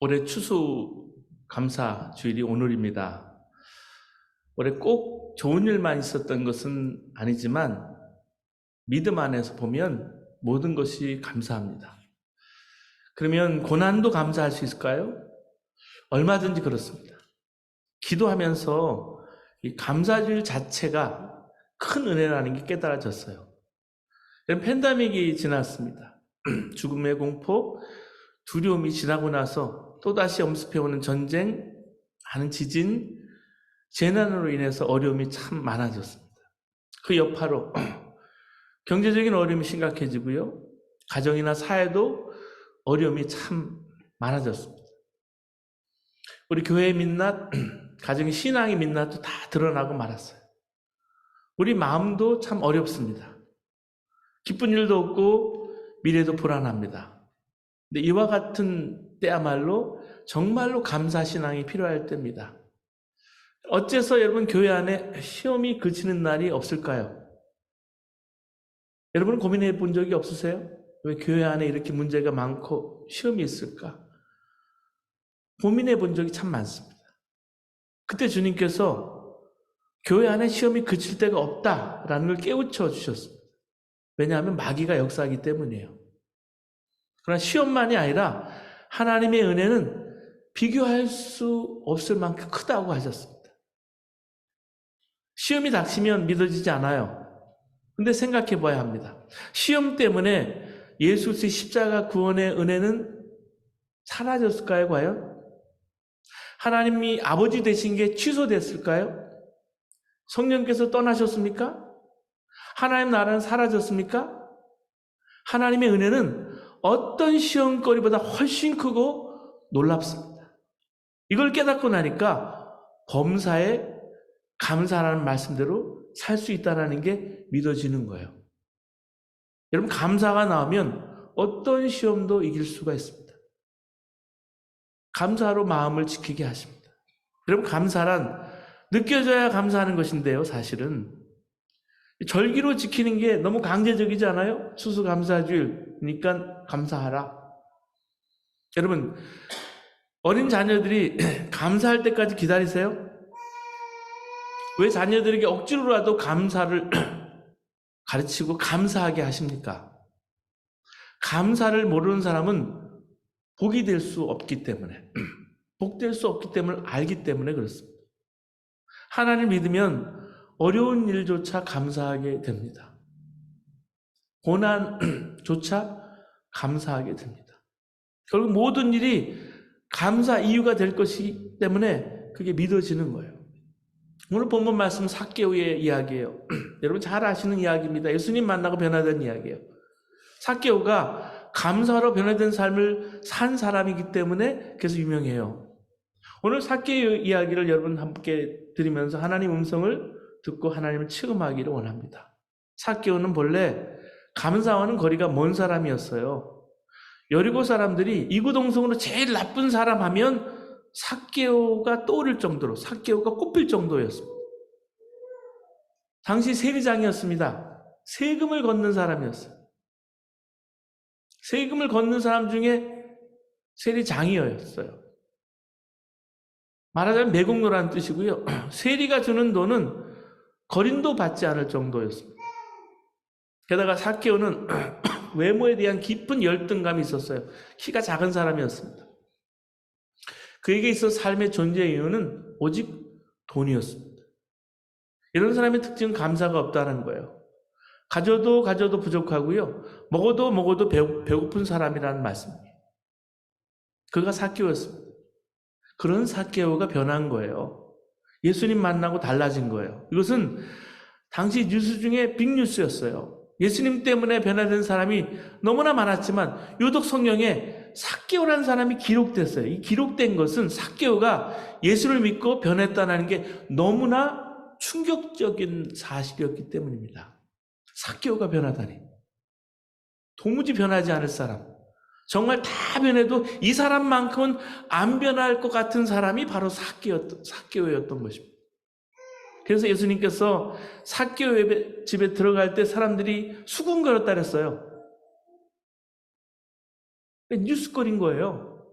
올해 추수감사 주일이 오늘입니다. 올해 꼭 좋은 일만 있었던 것은 아니지만 믿음 안에서 보면 모든 것이 감사합니다. 그러면 고난도 감사할 수 있을까요? 얼마든지 그렇습니다. 기도하면서 이 감사주일 자체가 큰 은혜라는 게 깨달아졌어요. 팬데믹이 지났습니다. 죽음의 공포, 두려움이 지나고 나서 또다시 엄습해오는 전쟁, 많은 지진, 재난으로 인해서 어려움이 참 많아졌습니다. 그 여파로 경제적인 어려움이 심각해지고요. 가정이나 사회도 어려움이 참 많아졌습니다. 우리 교회의 민낯, 가정의 신앙의 민낯도 다 드러나고 말았어요. 우리 마음도 참 어렵습니다. 기쁜 일도 없고 미래도 불안합니다. 근데 이와 같은 때야말로 정말로 감사 신앙이 필요할 때입니다. 어째서 여러분 교회 안에 시험이 그치는 날이 없을까요? 여러분 고민해 본 적이 없으세요? 왜 교회 안에 이렇게 문제가 많고 시험이 있을까? 고민해 본 적이 참 많습니다. 그때 주님께서 교회 안에 시험이 그칠 데가 없다라는 걸 깨우쳐 주셨습니다. 왜냐하면 마귀가 역사하기 때문이에요. 그러나 시험만이 아니라 하나님의 은혜는 비교할 수 없을 만큼 크다고 하셨습니다. 시험이 닥치면 믿어지지 않아요. 근데 생각해 봐야 합니다. 시험 때문에 예수 그리스도의 십자가 구원의 은혜는 사라졌을까요, 과연? 하나님이 아버지 되신 게 취소됐을까요? 성령께서 떠나셨습니까? 하나님 나라는 사라졌습니까? 하나님의 은혜는 어떤 시험거리보다 훨씬 크고 놀랍습니다. 이걸 깨닫고 나니까 범사에 감사라는 말씀대로 살 수 있다는 게 믿어지는 거예요. 여러분 감사가 나오면 어떤 시험도 이길 수가 있습니다. 감사로 마음을 지키게 하십니다. 여러분 감사란 느껴져야 감사하는 것인데요. 사실은 절기로 지키는 게 너무 강제적이지 않아요? 추수감사주일이니까 감사하라. 여러분 어린 자녀들이 감사할 때까지 기다리세요? 왜 자녀들에게 억지로라도 감사를 가르치고 감사하게 하십니까? 감사를 모르는 사람은 복이 될 수 없기 때문에, 복될 수 없기 때문에 알기 때문에 그렇습니다. 하나님을 믿으면 어려운 일조차 감사하게 됩니다. 고난조차 감사하게 됩니다. 결국 모든 일이 감사 이유가 될 것이기 때문에 그게 믿어지는 거예요. 오늘 본문 말씀 삭개오의 이야기예요. 여러분 잘 아시는 이야기입니다. 예수님 만나고 변화된 이야기예요. 삭개오가 감사로 변화된 삶을 산 사람이기 때문에 그래서 유명해요. 오늘 삭개오 이야기를 여러분 함께 들으면서 하나님 음성을 듣고 하나님을 체험하기를 원합니다. 삭개오는 본래 감사와는 거리가 먼 사람이었어요. 여리고 사람들이 이구동성으로 제일 나쁜 사람 하면 삭개오가 떠오를 정도로 삭개오가 꼽힐 정도였습니다. 당시 세리장이었습니다. 세금을 걷는 사람이었어요. 세금을 걷는 사람 중에 세리장이었어요. 말하자면 매국노라는 뜻이고요. 세리가 주는 돈은 거린도 받지 않을 정도였습니다. 게다가 삭개오는 외모에 대한 깊은 열등감이 있었어요. 키가 작은 사람이었습니다. 그에게 있어 삶의 존재 이유는 오직 돈이었습니다. 이런 사람의 특징은 감사가 없다는 거예요. 가져도 부족하고요. 먹어도 배고픈 사람이라는 말씀이에요. 그가 삭개오였습니다. 그런 삭개오가 변한 거예요. 예수님 만나고 달라진 거예요. 이것은 당시 뉴스 중에 빅뉴스였어요. 예수님 때문에 변화된 사람이 너무나 많았지만 유독 성경에 삭개오라는 사람이 기록됐어요. 이 기록된 것은 삭개오가 예수를 믿고 변했다는 게 너무나 충격적인 사실이었기 때문입니다. 삭개오가 변하다니. 도무지 변하지 않을 사람. 정말 다 변해도 이 사람만큼은 안 변할 것 같은 사람이 바로 삭개오였던 것입니다. 그래서 예수님께서 삭개오 집에 들어갈 때 사람들이 수군거렸다 그랬어요. 뉴스거리인 거예요.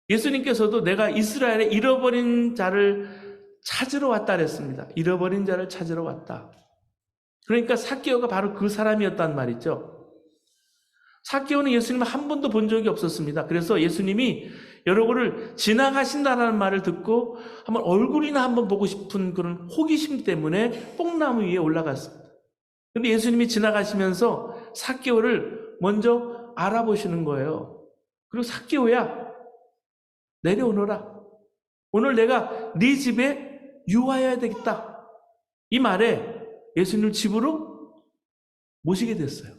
예수님께서도 내가 이스라엘에 잃어버린 자를 찾으러 왔다 그랬습니다. 잃어버린 자를 찾으러 왔다. 그러니까 삭개오가 바로 그 사람이었단 말이죠. 삭개오는 예수님을 한 번도 본 적이 없었습니다. 그래서 예수님이 여러분을 지나가신다는 말을 듣고 한번 얼굴이나 한번 보고 싶은 그런 호기심 때문에 뽕나무 위에 올라갔습니다. 그런데 예수님이 지나가시면서 삭개오를 먼저 알아보시는 거예요. 그리고 삭개오야, 내려오너라. 오늘 내가 네 집에 유하여야 되겠다. 이 말에 예수님을 집으로 모시게 됐어요.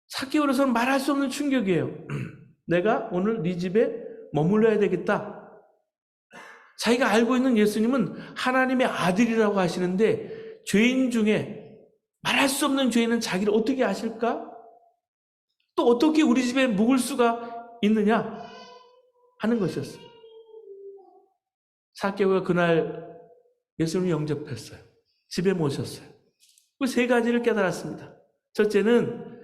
삭개오로서는 말할 수 없는 충격이에요. 내가 오늘 네 집에 머물러야 되겠다. 자기가 알고 있는 예수님은 하나님의 아들이라고 하시는데 죄인 중에 말할 수 없는 죄인은 자기를 어떻게 아실까? 또 어떻게 우리 집에 묵을 수가 있느냐 하는 것이었어요. 삭개오가 그날 예수님을 영접했어요. 집에 모셨어요. 그 세 가지를 깨달았습니다. 첫째는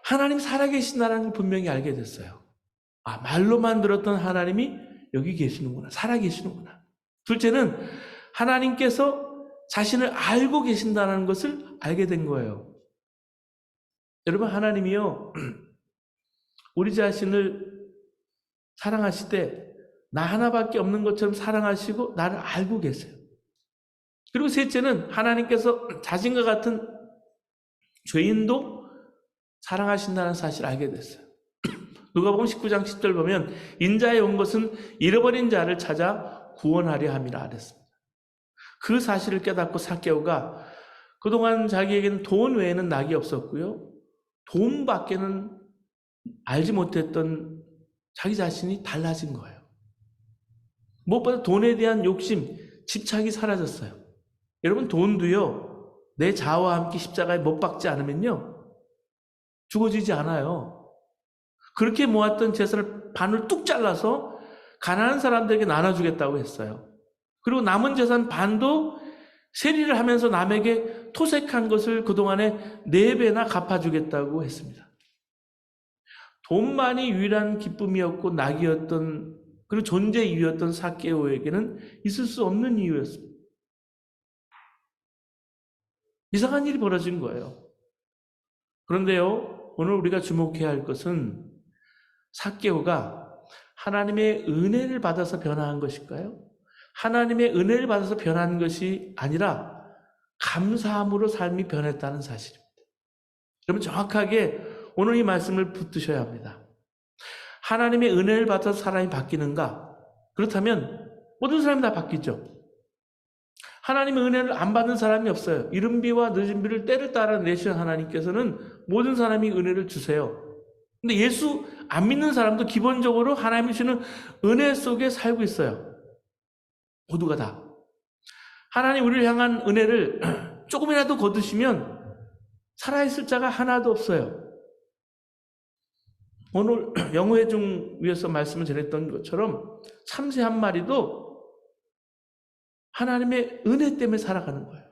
하나님 살아계신다는 걸 분명히 알게 됐어요. 아, 말로만 들었던 하나님이 여기 계시는구나. 살아계시는구나. 둘째는 하나님께서 자신을 알고 계신다는 것을 알게 된 거예요. 여러분, 하나님이요, 우리 자신을 사랑하실 때 나 하나밖에 없는 것처럼 사랑하시고 나를 알고 계세요. 그리고 셋째는 하나님께서 자신과 같은 죄인도 사랑하신다는 사실을 알게 됐어요. 누가복음 19장 10절 보면 인자에 온 것은 잃어버린 자를 찾아 구원하려 함이라 그랬습니다. 그 사실을 깨닫고 삭개오가 그동안 자기에게는 돈 외에는 낙이 없었고요. 돈밖에는 알지 못했던 자기 자신이 달라진 거예요. 무엇보다 돈에 대한 욕심, 집착이 사라졌어요. 여러분, 돈도요, 내 자아와 함께 십자가에 못 박지 않으면요, 죽어지지 않아요. 그렇게 모았던 재산을 반을 뚝 잘라서 가난한 사람들에게 나눠주겠다고 했어요. 그리고 남은 재산 반도 세리를 하면서 남에게 토색한 것을 그동안에 4배나 갚아주겠다고 했습니다. 돈만이 유일한 기쁨이었고 낙이었던, 그리고 존재 이유였던 삭개오에게는 있을 수 없는 이유였습니다. 이상한 일이 벌어진 거예요. 그런데요, 오늘 우리가 주목해야 할 것은 삭개오가 하나님의 은혜를 받아서 변화한 것일까요? 하나님의 은혜를 받아서 변한 것이 아니라 감사함으로 삶이 변했다는 사실입니다. 여러분, 정확하게 오늘 이 말씀을 붙드셔야 합니다. 하나님의 은혜를 받아서 사람이 바뀌는가? 그렇다면 모든 사람이 다 바뀌죠. 하나님의 은혜를 안 받는 사람이 없어요. 이른 비와 늦은 비를 때를 따라 내시는 하나님께서는 모든 사람이 은혜를 주세요. 근데 예수 안 믿는 사람도 기본적으로 하나님이 주시는 은혜 속에 살고 있어요. 모두가 다. 하나님 우리를 향한 은혜를 조금이라도 거두시면 살아있을 자가 하나도 없어요. 오늘 영회중 위에서 말씀을 전했던 것처럼 참새 한 마리도 하나님의 은혜 때문에 살아가는 거예요.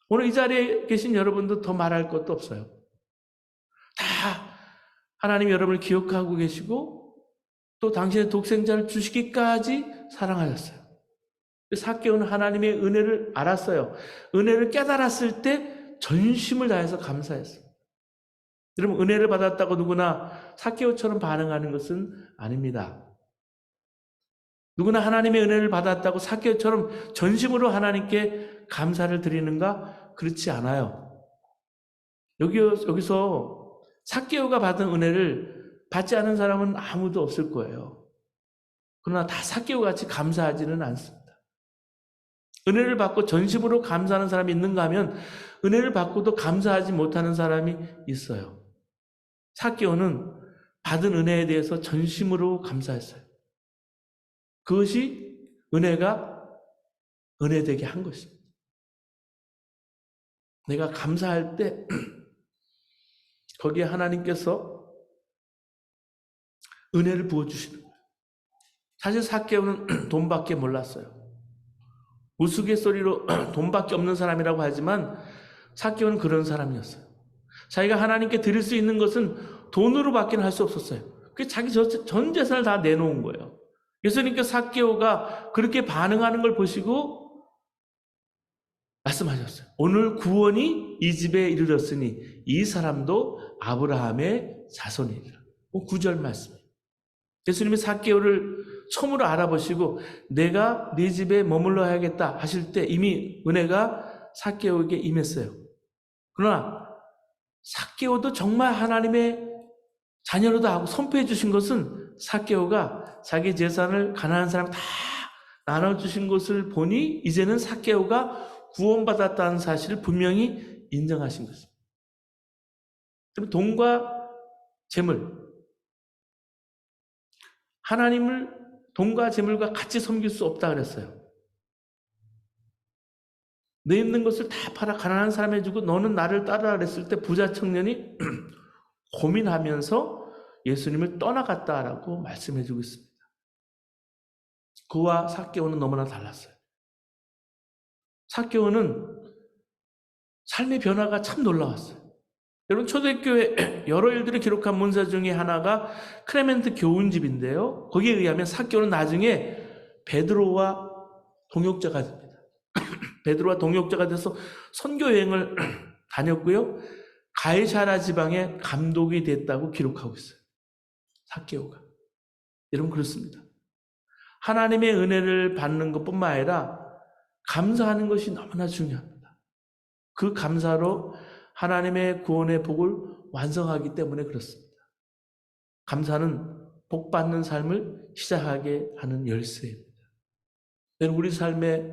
오늘 이 자리에 계신 여러분도 더 말할 것도 없어요. 다 하나님이 여러분을 기억하고 계시고 또 당신의 독생자를 주시기까지 사랑하셨어요. 삭개오는 하나님의 은혜를 알았어요. 은혜를 깨달았을 때 전심을 다해서 감사했어요. 여러분, 은혜를 받았다고 누구나 삭개오처럼 반응하는 것은 아닙니다. 누구나 하나님의 은혜를 받았다고 삭개오처럼 전심으로 하나님께 감사를 드리는가? 그렇지 않아요. 여기서 삭개오가 받은 은혜를 받지 않은 사람은 아무도 없을 거예요. 그러나 다 삭개오같이 감사하지는 않습니다. 은혜를 받고 전심으로 감사하는 사람이 있는가 하면 은혜를 받고도 감사하지 못하는 사람이 있어요. 삭개오는 받은 은혜에 대해서 전심으로 감사했어요. 그것이 은혜가 은혜되게 한 것입니다. 내가 감사할 때 거기에 하나님께서 은혜를 부어주시는 거예요. 사실 삭개오는 돈밖에 몰랐어요. 우스갯소리로 돈밖에 없는 사람이라고 하지만 삭개오는 그런 사람이었어요. 자기가 하나님께 드릴 수 있는 것은 돈으로밖에 할 수 없었어요. 그 자기 전 재산을 다 내놓은 거예요. 예수님께서 삭개오가 그렇게 반응하는 걸 보시고 말씀하셨어요. 오늘 구원이 이 집에 이르렀으니 이 사람도 아브라함의 자손이니라. 9절 말씀이에요. 예수님이 삭개오를 처음으로 알아보시고 내가 네 집에 머물러 야겠다 하실 때 이미 은혜가 삭개오에게 임했어요. 그러나 삭개오도 정말 하나님의 자녀로다 하고 선포해 주신 것은 삭개오가 자기 재산을 가난한 사람 다 나눠주신 것을 보니 이제는 삭개오가 구원받았다는 사실을 분명히 인정하신 것입니다. 그럼 돈과 재물, 하나님을 돈과 재물과 같이 섬길 수 없다 그랬어요. 내 있는 것을 다 팔아 가난한 사람에 주고 너는 나를 따르라 그랬을 때 부자 청년이 고민하면서 예수님을 떠나갔다라고 말씀해 주고 있습니다. 그와 삭개오는 너무나 달랐어요. 삭개오는 삶의 변화가 참 놀라웠어요. 여러분 초대교회 여러 일들을 기록한 문서 중에 하나가 크레멘트 교훈집인데요. 거기에 의하면 삭개오는 나중에 베드로와 동역자가 됩니다. 베드로와 동역자가 돼서 선교 여행을 다녔고요. 가이사랴 지방의 감독이 됐다고 기록하고 있어요. 삭개오가. 여러분 그렇습니다. 하나님의 은혜를 받는 것뿐만 아니라 감사하는 것이 너무나 중요합니다. 그 감사로 하나님의 구원의 복을 완성하기 때문에 그렇습니다. 감사는 복 받는 삶을 시작하게 하는 열쇠입니다. 우리 삶에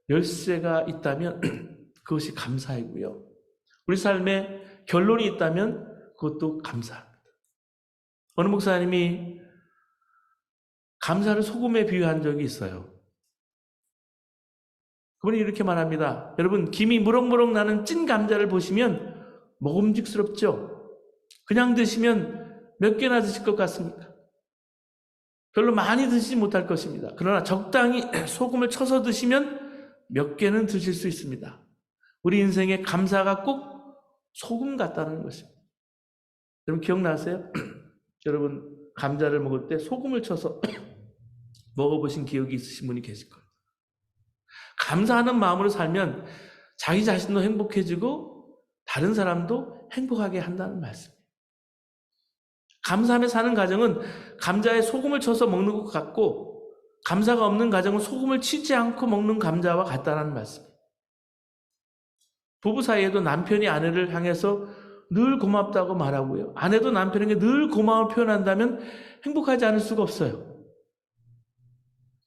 열쇠가 있다면 그것이 감사이고요. 우리 삶에 결론이 있다면 그것도 감사합니다. 어느 목사님이 감사를 소금에 비유한 적이 있어요. 그분이 이렇게 말합니다. 여러분 김이 무럭무럭 나는 찐 감자를 보시면 먹음직스럽죠? 그냥 드시면 몇 개나 드실 것 같습니까? 별로 많이 드시지 못할 것입니다. 그러나 적당히 소금을 쳐서 드시면 몇 개는 드실 수 있습니다. 우리 인생에 감사가 꼭 소금 같다는 것입니다. 여러분 기억나세요? 여러분 감자를 먹을 때 소금을 쳐서 먹어보신 기억이 있으신 분이 계실 거예요. 감사하는 마음으로 살면 자기 자신도 행복해지고 다른 사람도 행복하게 한다는 말씀이에요. 감사하며 사는 가정은 감자에 소금을 쳐서 먹는 것 같고 감사가 없는 가정은 소금을 치지 않고 먹는 감자와 같다는 말씀이에요. 부부 사이에도 남편이 아내를 향해서 늘 고맙다고 말하고요. 아내도 남편에게 늘 고마움을 표현한다면 행복하지 않을 수가 없어요.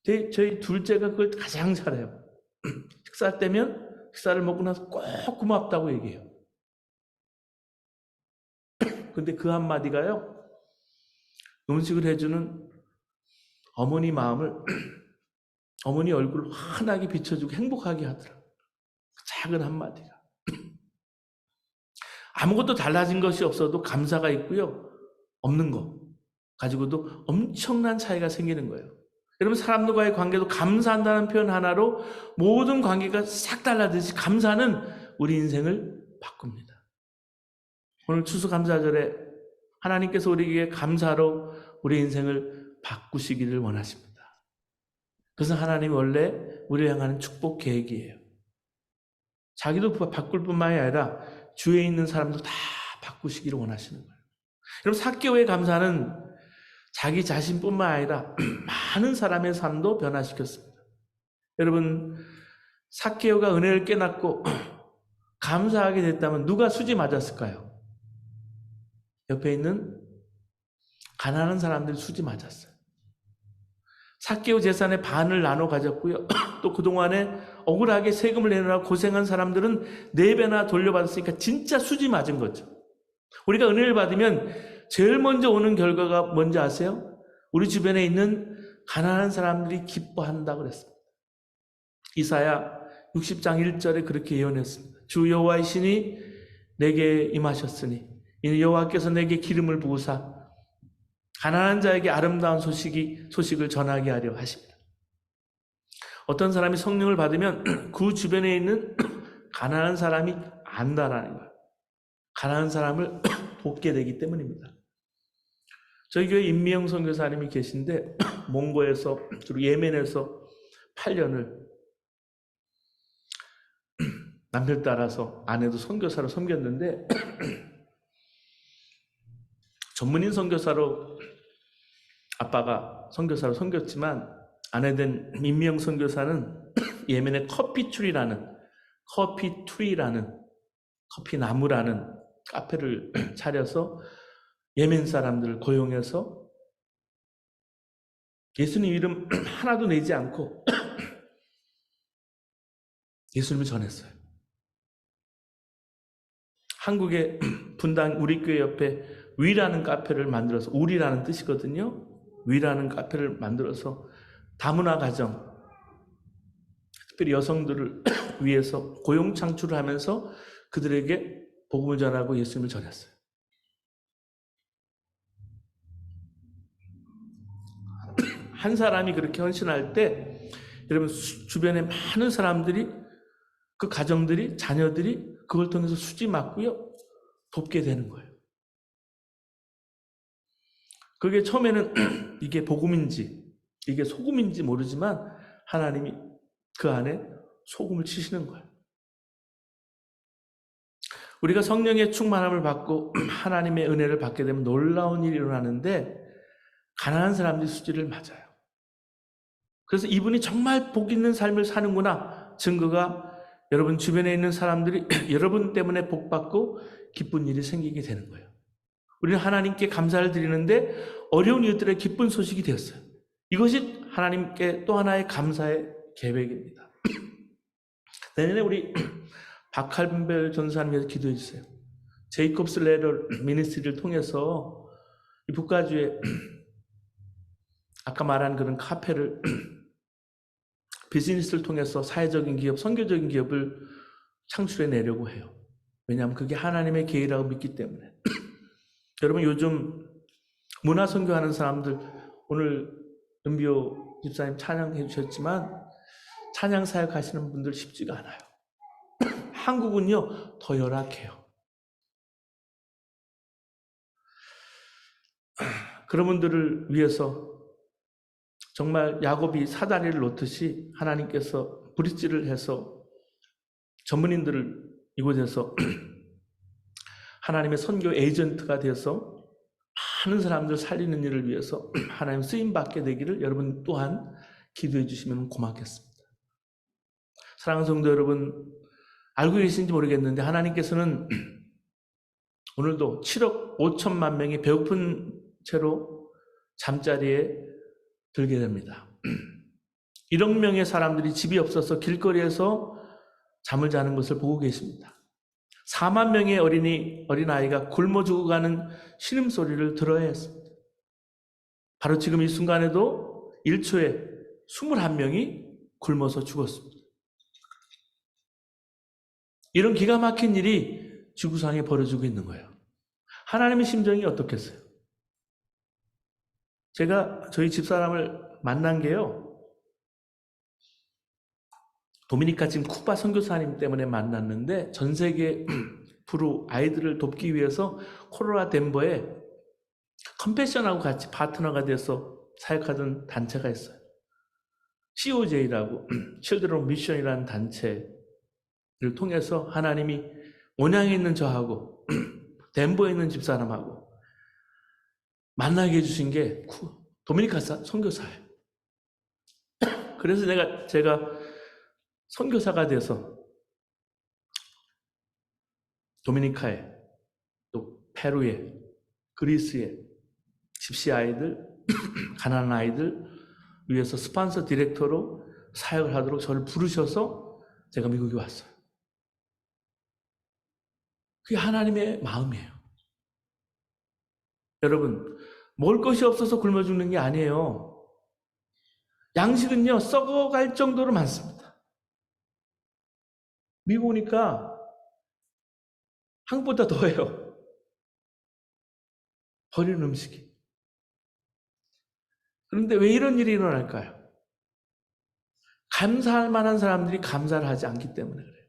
저희 둘째가 그걸 가장 잘해요. 식사 때면 식사를 먹고 나서 꼭 고맙다고 얘기해요. 근데 그 한마디가요. 음식을 해주는 어머니 마음을 어머니 얼굴을 환하게 비춰주고 행복하게 하더라고요. 그 작은 한마디가. 아무것도 달라진 것이 없어도 감사가 있고요. 없는 거 가지고도 엄청난 차이가 생기는 거예요. 여러분 사람들과의 관계도 감사한다는 표현 하나로 모든 관계가 싹 달라지듯이 감사는 우리 인생을 바꿉니다. 오늘 추수감사절에 하나님께서 우리에게 감사로 우리 인생을 바꾸시기를 원하십니다. 그것은 하나님이 원래 우리를 향하는 축복 계획이에요. 자기도 바꿀 뿐만이 아니라 주위에 있는 사람도 다 바꾸시기를 원하시는 거예요. 여러분 삭개오의 감사는 자기 자신뿐만 아니라 많은 사람의 삶도 변화시켰습니다. 여러분 삭개오가 은혜를 깨닫고 감사하게 됐다면 누가 수지 맞았을까요? 옆에 있는 가난한 사람들이 수지 맞았어요. 삭개오 재산의 반을 나눠 가졌고요. 또 그동안에 억울하게 세금을 내느라 고생한 사람들은 4배나 돌려받았으니까 진짜 수지 맞은 거죠. 우리가 은혜를 받으면 제일 먼저 오는 결과가 뭔지 아세요? 우리 주변에 있는 가난한 사람들이 기뻐한다고 그랬습니다. 이사야 60장 1절에 그렇게 예언했습니다. 주 여호와의 신이 내게 임하셨으니 이는 여호와께서 내게 기름을 부으사 가난한 자에게 아름다운 소식을 전하게 하려 하십니다. 어떤 사람이 성령을 받으면 그 주변에 있는 가난한 사람이 안다라는 거예요. 가난한 사람을 돕게 되기 때문입니다. 저희 교회 임미영 선교사님이 계신데 몽고에서 주로 예멘에서 8년을 남편 따라서 아내도 선교사로 섬겼는데 전문인 선교사로 아빠가 선교사로 섬겼지만 아내 된 임미영 선교사는 예멘의 커피트리라는 커피나무라는 카페를 차려서 예멘 사람들을 고용해서 예수님 이름 하나도 내지 않고 예수님을 전했어요. 한국의 분당 우리 교회 옆에 위라는 카페를 만들어서, 우리라는 뜻이거든요. 위라는 카페를 만들어서 다문화 가정, 특별히 여성들을 위해서 고용 창출을 하면서 그들에게 복음을 전하고 예수님을 전했어요. 한 사람이 그렇게 헌신할 때 여러분 주변에 많은 사람들이, 그 가정들이, 자녀들이 그걸 통해서 수지 맞고요 돕게 되는 거예요. 그게 처음에는 이게 복음인지 이게 소금인지 모르지만 하나님이 그 안에 소금을 치시는 거예요. 우리가 성령의 충만함을 받고 하나님의 은혜를 받게 되면 놀라운 일이 일어나는데 가난한 사람들이 수지를 맞아요. 그래서 이분이 정말 복 있는 삶을 사는구나 증거가 여러분 주변에 있는 사람들이 여러분 때문에 복 받고 기쁜 일이 생기게 되는 거예요. 우리는 하나님께 감사를 드리는데 어려운 이웃들의 기쁜 소식이 되었어요. 이것이 하나님께 또 하나의 감사의 계획입니다. 내년에 우리 박할별 전사님 위해서 기도해 주세요. 제이콥스 레더 미니스트리를 통해서 이 북가주에 아까 말한 그런 카페를 비즈니스를 통해서 사회적인 기업, 선교적인 기업을 창출해 내려고 해요. 왜냐하면 그게 하나님의 계획이라고 믿기 때문에. 여러분 요즘 문화 선교하는 사람들, 오늘 은비호 집사님 찬양해 주셨지만 찬양 사역 하시는 분들 쉽지가 않아요. 한국은요 더 열악해요. 그런 분들을 위해서 정말 야곱이 사다리를 놓듯이 하나님께서 브릿지를 해서 전문인들을 이곳에서 하나님의 선교 에이전트가 되어서 많은 사람들 살리는 일을 위해서 하나님 쓰임받게 되기를 여러분 또한 기도해 주시면 고맙겠습니다. 사랑하는 성도 여러분, 알고 계신지 모르겠는데 하나님께서는 오늘도 7억 5천만 명이 배고픈 채로 잠자리에 들게 됩니다. 1억 명의 사람들이 집이 없어서 길거리에서 잠을 자는 것을 보고 계십니다. 4만 명의 어린아이가 굶어 죽어가는 신음소리를 들어야 했습니다. 바로 지금 이 순간에도 1초에 21명이 굶어서 죽었습니다. 이런 기가 막힌 일이 지구상에 벌어지고 있는 거예요. 하나님의 심정이 어떻겠어요? 제가 저희 집사람을 만난 게요, 도미니카 지금 쿠바 선교사님 때문에 만났는데 전 세계 부로 아이들을 돕기 위해서 코로나 덴버에 컴패션하고 같이 파트너가 돼서 사역하던 단체가 있어요. COJ라고 Children of Mission이라는 단체를 통해서 하나님이 온양에 있는 저하고 덴버에 있는 집사람하고 만나게 해주신 게 도미니카 선교사예요. 그래서 제가 선교사가 돼서 도미니카에 또 페루에 그리스에 집시 아이들 가난한 아이들 위해서 스폰서 디렉터로 사역을 하도록 저를 부르셔서 제가 미국에 왔어요. 그게 하나님의 마음이에요. 여러분, 먹을 것이 없어서 굶어 죽는 게 아니에요. 양식은요 썩어갈 정도로 많습니다. 미국 오니까 한국보다 더해요. 버리는 음식이. 그런데 왜 이런 일이 일어날까요? 감사할 만한 사람들이 감사를 하지 않기 때문에 그래요.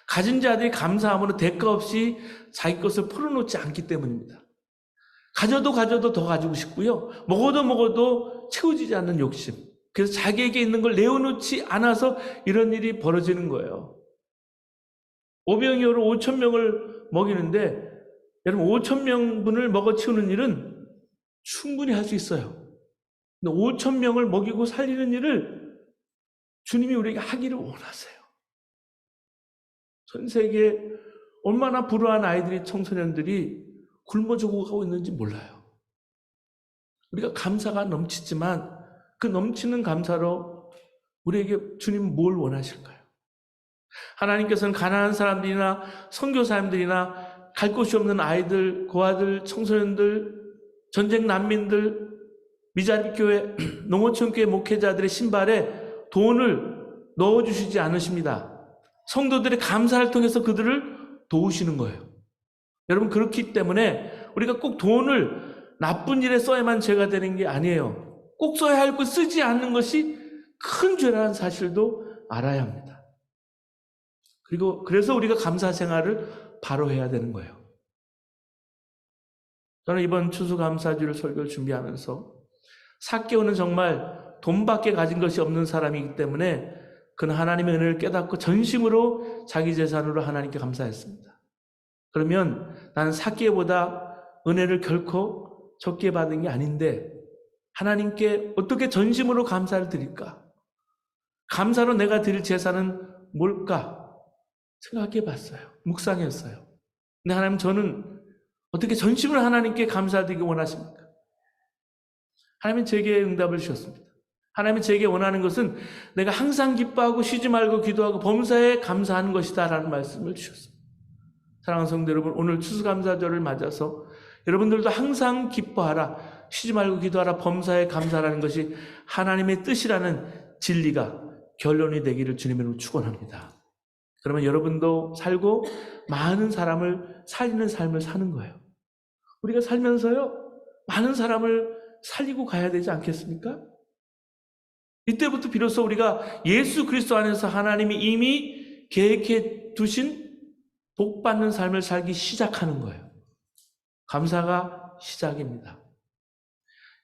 가진 자들이 감사함으로 대가 없이 자기 것을 풀어놓지 않기 때문입니다. 가져도 더 가지고 싶고요. 먹어도 채워지지 않는 욕심. 그래서 자기에게 있는 걸 내어놓지 않아서 이런 일이 벌어지는 거예요. 오병이어로 5,000명을 먹이는데 여러분 5,000명분을 먹어 치우는 일은 충분히 할 수 있어요. 근데 5,000명을 먹이고 살리는 일을 주님이 우리에게 하기를 원하세요. 전 세계에 얼마나 불우한 아이들이, 청소년들이 굶어 죽어가고 있는지 몰라요. 우리가 감사가 넘치지만 그 넘치는 감사로 우리에게 주님은 뭘 원하실까요? 하나님께서는 가난한 사람들이나 선교사님들이나 갈 곳이 없는 아이들, 고아들, 청소년들, 전쟁 난민들, 미자립 교회, 농어촌 교회 목회자들의 신발에 돈을 넣어주시지 않으십니다. 성도들의 감사를 통해서 그들을 도우시는 거예요. 여러분, 그렇기 때문에 우리가 꼭 돈을 나쁜 일에 써야만 죄가 되는 게 아니에요. 꼭 써야 할 것 쓰지 않는 것이 큰 죄라는 사실도 알아야 합니다. 그래서 우리가 감사 생활을 바로 해야 되는 거예요. 저는 이번 추수감사주일 설교를 준비하면서 삭개오는 정말 돈밖에 가진 것이 없는 사람이기 때문에 그는 하나님의 은혜를 깨닫고 전심으로 자기 재산으로 하나님께 감사했습니다. 그러면 나는 삭개보다 은혜를 결코 적게 받은 게 아닌데 하나님께 어떻게 전심으로 감사를 드릴까? 감사로 내가 드릴 재산은 뭘까? 생각해 봤어요. 묵상했어요. 근데 하나님, 저는 어떻게 전심으로 하나님께 감사드리기 원하십니까? 하나님은 제게 응답을 주셨습니다. 하나님은 제게 원하는 것은 내가 항상 기뻐하고 쉬지 말고 기도하고 범사에 감사하는 것이다 라는 말씀을 주셨습니다. 사랑하는 성도 여러분, 오늘 추수감사절을 맞아서 여러분들도 항상 기뻐하라, 쉬지 말고 기도하라, 범사에 감사하라는 것이 하나님의 뜻이라는 진리가 결론이 되기를 주님의 이름으로 축원합니다. 그러면 여러분도 살고 많은 사람을 살리는 삶을 사는 거예요. 우리가 살면서요, 많은 사람을 살리고 가야 되지 않겠습니까? 이때부터 비로소 우리가 예수 그리스도 안에서 하나님이 이미 계획해 두신 복받는 삶을 살기 시작하는 거예요. 감사가 시작입니다.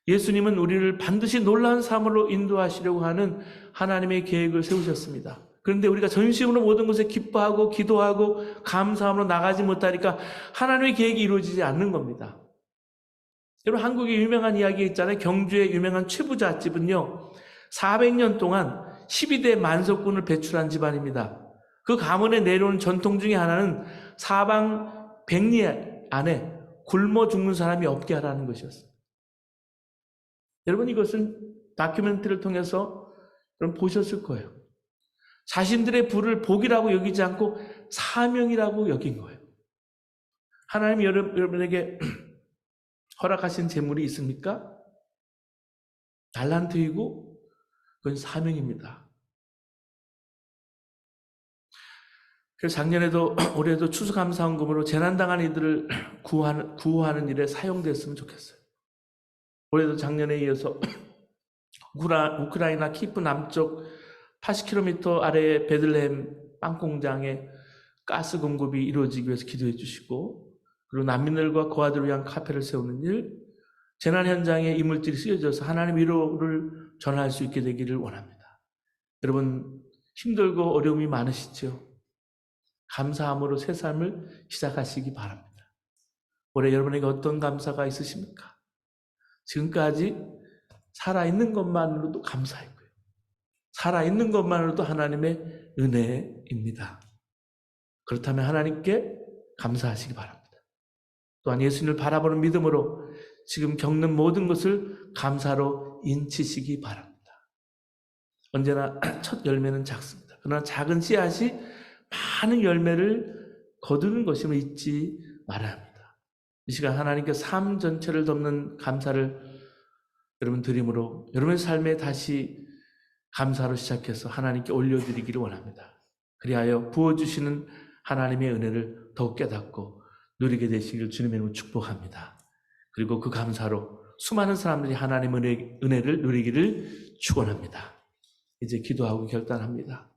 예수님은 우리를 반드시 놀라운 삶으로 인도하시려고 하는 하나님의 계획을 세우셨습니다. 그런데 우리가 전심으로 모든 것에 기뻐하고 기도하고 감사함으로 나가지 못하니까 하나님의 계획이 이루어지지 않는 겁니다. 여러분, 한국에 유명한 이야기 있잖아요. 경주의 유명한 최부자 집은요, 400년 동안 12대 만석군을 배출한 집안입니다. 그 가문에 내려온 전통 중에 하나는 사방 백리 안에 굶어 죽는 사람이 없게 하라는 것이었어요. 여러분, 이것은 다큐멘터리를 통해서 여러분 보셨을 거예요. 자신들의 부를 복이라고 여기지 않고 사명이라고 여긴 거예요. 하나님이 여러분에게 허락하신 재물이 있습니까? 달란트이고 그건 사명입니다. 그래서 작년에도 올해도 추수감사헌금으로 재난당한 이들을 구호하는 일에 사용됐으면 좋겠어요. 올해도 작년에 이어서 우크라이나 키프 남쪽 80km 아래의 베들레헴 빵공장에 가스 공급이 이루어지기 위해서 기도해 주시고, 그리고 난민들과 고아들을 위한 카페를 세우는 일, 재난 현장에 이물질이 쓰여져서 하나님 위로를 전할 수 있게 되기를 원합니다. 여러분, 힘들고 어려움이 많으시죠? 감사함으로 새 삶을 시작하시기 바랍니다. 올해 여러분에게 어떤 감사가 있으십니까? 지금까지 살아있는 것만으로도 감사했고요. 살아있는 것만으로도 하나님의 은혜입니다. 그렇다면 하나님께 감사하시기 바랍니다. 또한 예수님을 바라보는 믿음으로 지금 겪는 모든 것을 감사로 인치시기 바랍니다. 언제나 첫 열매는 작습니다. 그러나 작은 씨앗이 많은 열매를 거두는 것임을 잊지 말아야 합니다. 이 시간 하나님께 삶 전체를 덮는 감사를 여러분 드림으로 여러분의 삶에 다시 감사로 시작해서 하나님께 올려드리기를 원합니다. 그리하여 부어주시는 하나님의 은혜를 더욱 깨닫고 누리게 되시길 주님의 이름으로 축복합니다. 그리고 그 감사로 수많은 사람들이 하나님의 은혜를 누리기를 축원합니다. 이제 기도하고 결단합니다.